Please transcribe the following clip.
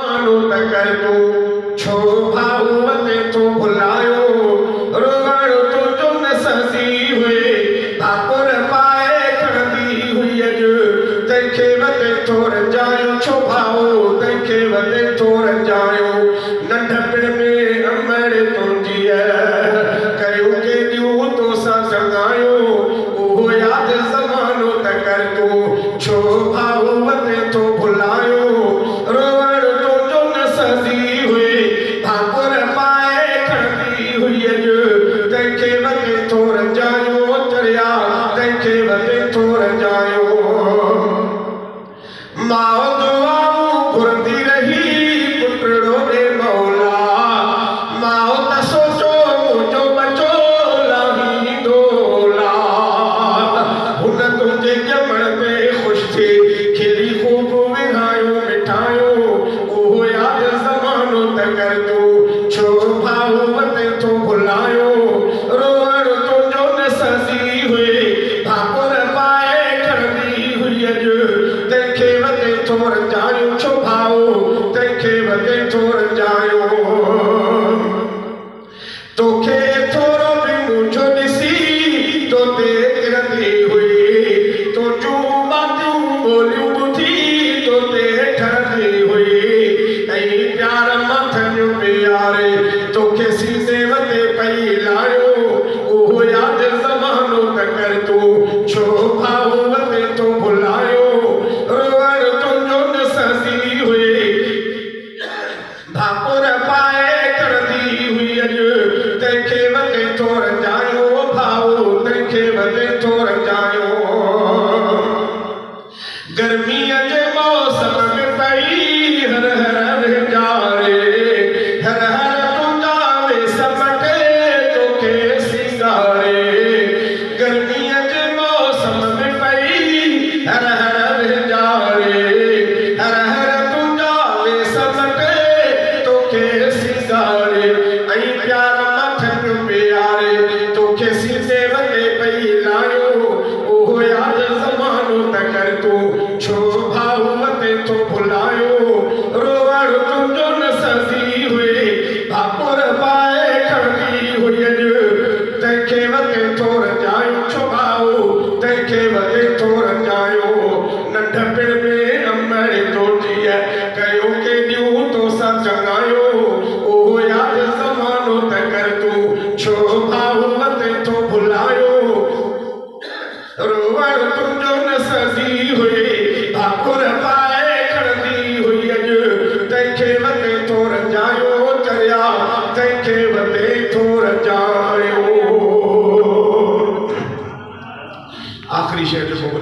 ज़मानो त कर तूं छो भाऊ वते तो भुलायो रोवण तुंहिंजो न सजी हुई भाकुर पाए खणंदी हुई अॼु तंहिंखे वते थो रंजायो छो भाऊ तंहिंखे वते थो रंजायो नंढपण में अमर तुंहिंजी कयो केॾियूं तोसां चङायो उहो यादि ज़मानो त कर तूं छो भाऊ वते थो भुलायो रोवण तुंहिंजो न सजी हुई भाकुर पाए खणंदी हुई अॼु तंहिंखे वते थो रंजायो चरिया तंहिंखे वते थो रंजायो माउ दुआऊं घुरंदी रही पुटड़ो ॾे मौला माउ त सोचो मुंहिंजो बचो लाहींदो हुन तुंहिंजे ॼमण ते ख़ुशि थी खिली ख़ूब विरहायो मिठायो उहो यादि ज़मानो त कर तूं छो भाऊ वते थो भुलायो रोवण तुंहिंजो न सजी हुई भाकुर पाए खणंदी हुई अॼु तंहिंखे वते थो रंजायो छो भाऊ तंहिंखे वते थो रंजायो तोखे थोरो बि मुंहिंजो ॾिसी तो ते किरंदी हुई तुंहिंजूं बातियूं ॿोलियूं ॿुधी तो ते ठरंदी हुई ऐं प्यार मथनि प्यारे तोखे सीधे वते पई लायो उहो यादि ज़मानो त कर तूं छो भाऊ वते थो भुलायो रोवण तुंहिंजो न सजी हुई भाकुर पाए खणंदी हुई अॼु तंहिंखे वते थो रंजायो भाऊ तंहिंखे वते थो रंजायो गर्मीअ जे मौसम में पई हर हर विचारे हर हर तुंहिंजा वेस मटे तोखे सिंगारे गर्मीअ जे मौसम में पई हर हर विचारे हर हर तुंहिंजा वेस मटे तोखे सिंगारे ऐं प्यार मथनि प्यारे तोखे सीधे वते पई लायो उहो यादि ज़मानो त कर तूं छो भाऊ वते थो भुलायो रोवण तुंहिंजो न सजी हुई भाकुर पाए खणंदी हुई अॼु तंहिंखे वते थो रंजायो छो भाऊ तंहिंखे वते थो रंजायो नंढपण में अमर तुंहिंजी कयो केॾियूं तोसां चङायो उहो यादि ज़मानो त कर तूं छो भाऊ वते थो भुलायो रोवण तुंहिंजो न सजी हुई भाकुर पाए खणंदी हुई अॼु तंहिंखे वते थो रंजायो चरिया तंहिंखे वते थो रंजायो आख़िरी शेर जो ॿुधायो